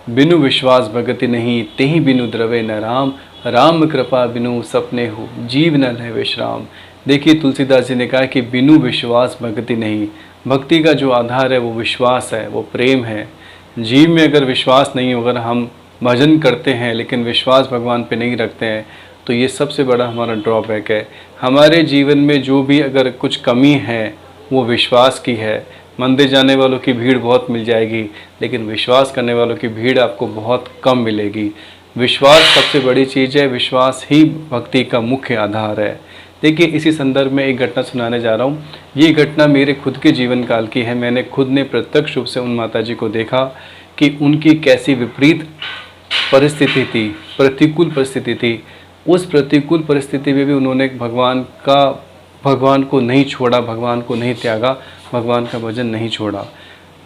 बिनु विश्वास भगति नहीं, तेहि बिनु द्रवे न राम। राम कृपा बिनु सपने हो, जीव न लहे विश्राम। देखिए तुलसीदास जी ने कहा कि बिनु विश्वास भगति नहीं। भक्ति का जो आधार है वो विश्वास है, वो प्रेम है। जीव में अगर विश्वास नहीं हो, अगर हम भजन करते हैं लेकिन विश्वास भगवान पे नहीं रखते हैं, तो ये सबसे बड़ा हमारा ड्रॉबैक है। हमारे जीवन में जो भी अगर कुछ कमी है वो विश्वास की है। मंदिर जाने वालों की भीड़ बहुत मिल जाएगी, लेकिन विश्वास करने वालों की भीड़ आपको बहुत कम मिलेगी। विश्वास सबसे बड़ी चीज़ है, विश्वास ही भक्ति का मुख्य आधार है। देखिए इसी संदर्भ में एक घटना सुनाने जा रहा हूँ। ये घटना मेरे खुद के जीवन काल की है। मैंने खुद ने प्रत्यक्ष रूप से उन माताजी को देखा कि उनकी कैसी विपरीत परिस्थिति थी, प्रतिकूल परिस्थिति थी। उस प्रतिकूल परिस्थिति में भी उन्होंने भगवान को नहीं छोड़ा, भगवान को नहीं त्यागा, भगवान का भजन नहीं छोड़ा।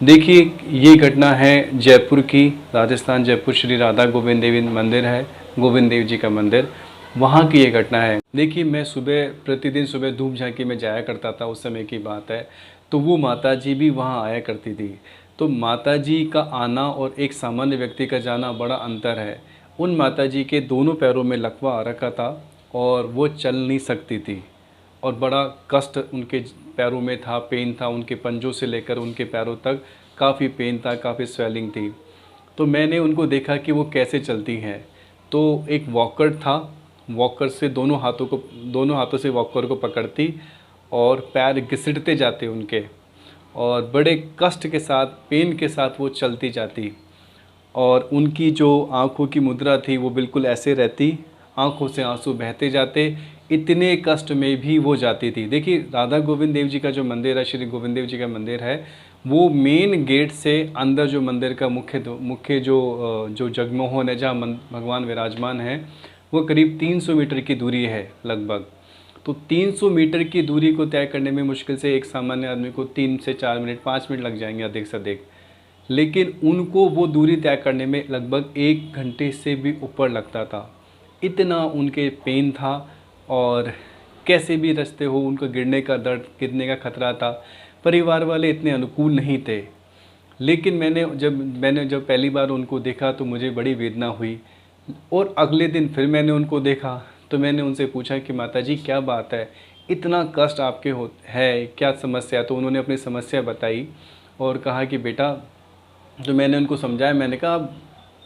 देखिए ये घटना है जयपुर की, राजस्थान जयपुर श्री राधा गोविंद देवी मंदिर है, गोविंद देव जी का मंदिर, वहाँ की ये घटना है। देखिए मैं प्रतिदिन सुबह धूप झांकी में जाया करता था, उस समय की बात है। तो वो माता जी भी वहाँ आया करती थी। तो माता जी का आना और एक सामान्य व्यक्ति का जाना बड़ा अंतर है। उन माता जी के दोनों पैरों में लकवा आ रखा था और वो चल नहीं सकती थी और बड़ा कष्ट उनके पैरों में था, पेन था, उनके पंजों से लेकर उनके पैरों तक काफ़ी पेन था, काफ़ी स्वेलिंग थी। तो मैंने उनको देखा कि वो कैसे चलती हैं। तो एक वॉकर था, वॉकर से दोनों हाथों से वॉकर को पकड़ती और पैर घिसटते जाते उनके, और बड़े कष्ट के साथ, पेन के साथ वो चलती जाती। और उनकी जो आँखों की मुद्रा थी वो बिल्कुल ऐसे रहती, आँखों से आंसू बहते जाते, इतने कष्ट में भी वो जाती थी। देखिए राधा गोविंद देव जी का जो मंदिर है, श्री गोविंद देव जी का मंदिर है, वो मेन गेट से अंदर जो मंदिर का मुख्य जो जगमोहन है, जहाँ भगवान विराजमान है, वो करीब 300 मीटर की दूरी है लगभग। तो 300 मीटर की दूरी को तय करने में मुश्किल से एक सामान्य आदमी को 3 से 4 मिनट, 5 मिनट लग जाएंगे अधिक से अधिक, लेकिन उनको वो दूरी तय करने में लगभग 1 घंटे से भी ऊपर लगता था। इतना उनके पेन था और कैसे भी रास्ते हो, उनको गिरने का दर्द, गिरने का खतरा था। परिवार वाले इतने अनुकूल नहीं थे। लेकिन मैंने जब पहली बार उनको देखा तो मुझे बड़ी वेदना हुई। और अगले दिन फिर मैंने उनको देखा तो मैंने उनसे पूछा कि माताजी क्या बात है, इतना कष्ट आपके है, क्या समस्या? तो उन्होंने अपनी समस्या बताई और कहा कि बेटा, तो मैंने उनको समझाया, मैंने कहा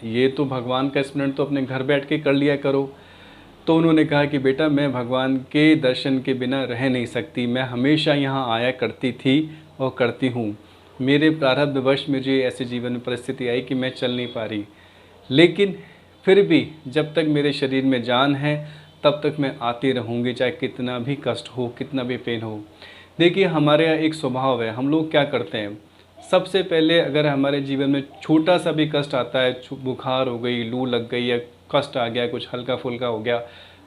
ये तो भगवान का स्मरण तो अपने घर बैठ के कर लिया करो। तो उन्होंने कहा कि बेटा, मैं भगवान के दर्शन के बिना रह नहीं सकती, मैं हमेशा यहाँ आया करती थी और करती हूँ। मेरे प्रारब्धवश मुझे ऐसे जीवन में परिस्थिति आई कि मैं चल नहीं पा रही, लेकिन फिर भी जब तक मेरे शरीर में जान है तब तक मैं आती रहूँगी, चाहे कितना भी कष्ट हो, कितना भी पेन हो। देखिए हमारे यहाँ एक स्वभाव है, हम लोग क्या करते हैं, सबसे पहले अगर हमारे जीवन में छोटा सा भी कष्ट आता है, बुखार हो गई, लू लग गई या कष्ट आ गया, कुछ हल्का फुल्का हो गया,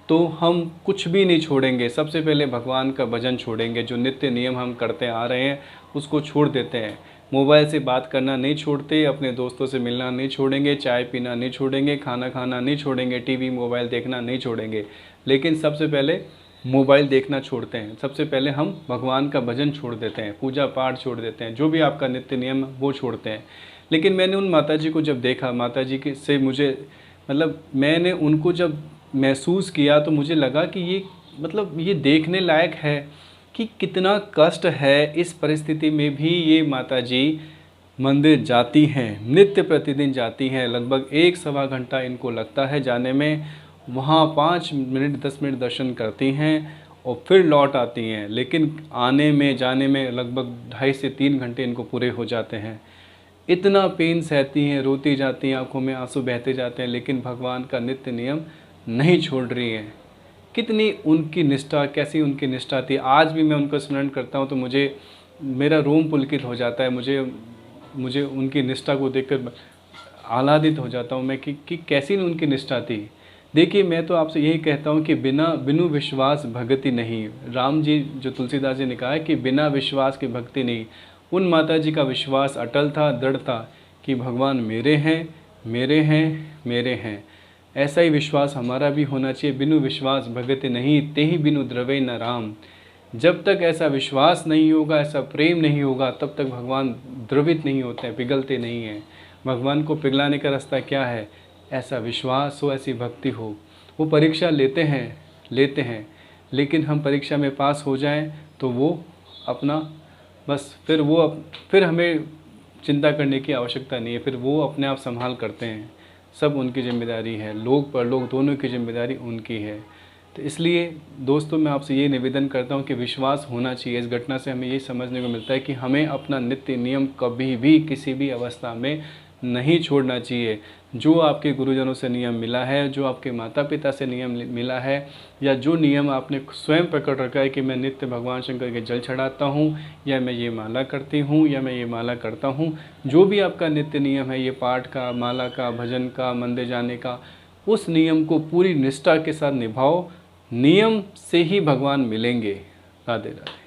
तो हम कुछ भी नहीं छोड़ेंगे, सबसे पहले भगवान का भजन छोड़ेंगे। जो नित्य नियम हम करते आ रहे हैं उसको छोड़ देते हैं। मोबाइल से बात करना नहीं छोड़ते, अपने दोस्तों से मिलना नहीं छोड़ेंगे, चाय पीना नहीं छोड़ेंगे, खाना खाना नहीं छोड़ेंगे, टीवी मोबाइल देखना नहीं छोड़ेंगे। लेकिन सबसे पहले मोबाइल देखना छोड़ते हैं, सबसे पहले हम भगवान का भजन छोड़ देते हैं, पूजा पाठ छोड़ देते हैं, जो भी आपका नित्य नियम वो छोड़ते हैं। लेकिन मैंने उन माताजी को जब देखा, माताजी के से मुझे मैंने उनको जब महसूस किया तो मुझे लगा कि ये देखने लायक है कि कितना कष्ट है। इस परिस्थिति में भी ये माताजी मंदिर जाती हैं, नित्य प्रतिदिन जाती हैं, लगभग 1-1.25 घंटा इनको लगता है जाने में। वहाँ 5 मिनट 10 मिनट दर्शन करती हैं और फिर लौट आती हैं, लेकिन आने में जाने में लगभग 2.5 से 3 घंटे इनको पूरे हो जाते हैं। इतना पेन सहती हैं, रोती जाती हैं, आंखों में आंसू बहते जाते हैं, लेकिन भगवान का नित्य नियम नहीं छोड़ रही हैं। कितनी उनकी निष्ठा, कैसी उनकी निष्ठा थी। आज भी मैं उनको स्मरण करता हूँ तो मेरा रोम पुलकित हो जाता है, मुझे उनकी निष्ठा को देखकर आह्लादित हो जाता हूँ मैं कि कैसी उनकी निष्ठा थी। देखिए मैं तो आपसे यही कहता हूँ कि बिनु विश्वास भक्ति नहीं। राम जी, जो तुलसीदास जी ने कहा है कि बिना विश्वास की भक्ति नहीं। उन माता जी का विश्वास अटल था, दृढ़ था कि भगवान मेरे हैं, मेरे हैं, मेरे हैं। ऐसा ही विश्वास हमारा भी होना चाहिए। बिनु विश्वास भगति नहीं, तेहि बिनु द्रवे न राम। जब तक ऐसा विश्वास नहीं होगा, ऐसा प्रेम नहीं होगा, तब तक भगवान द्रवित नहीं होते हैं, पिघलते नहीं हैं। भगवान को पिघलाने का रास्ता क्या है? ऐसा विश्वास हो, ऐसी भक्ति हो। वो परीक्षा लेते हैं, लेकिन हम परीक्षा में पास हो जाएं तो वो अपना बस फिर हमें चिंता करने की आवश्यकता नहीं है, फिर वो अपने आप संभाल करते हैं। सब उनकी जिम्मेदारी है, लोग परलोक दोनों की जिम्मेदारी उनकी है। तो इसलिए दोस्तों, मैं आपसे ये निवेदन करता हूँ कि विश्वास होना चाहिए। इस घटना से हमें ये समझने को मिलता है कि हमें अपना नित्य नियम कभी भी किसी भी अवस्था में नहीं छोड़ना चाहिए। जो आपके गुरुजनों से नियम मिला है, जो आपके माता पिता से नियम मिला है, या जो नियम आपने स्वयं पकड़ रखा है कि मैं नित्य भगवान शंकर के जल चढ़ाता हूँ, या मैं ये माला करती हूँ, या मैं ये माला करता हूँ, जो भी आपका नित्य नियम है, ये पाठ का, माला का, भजन का, मंदिर जाने का, उस नियम को पूरी निष्ठा के साथ निभाओ। नियम से ही भगवान मिलेंगे। राधे राधे।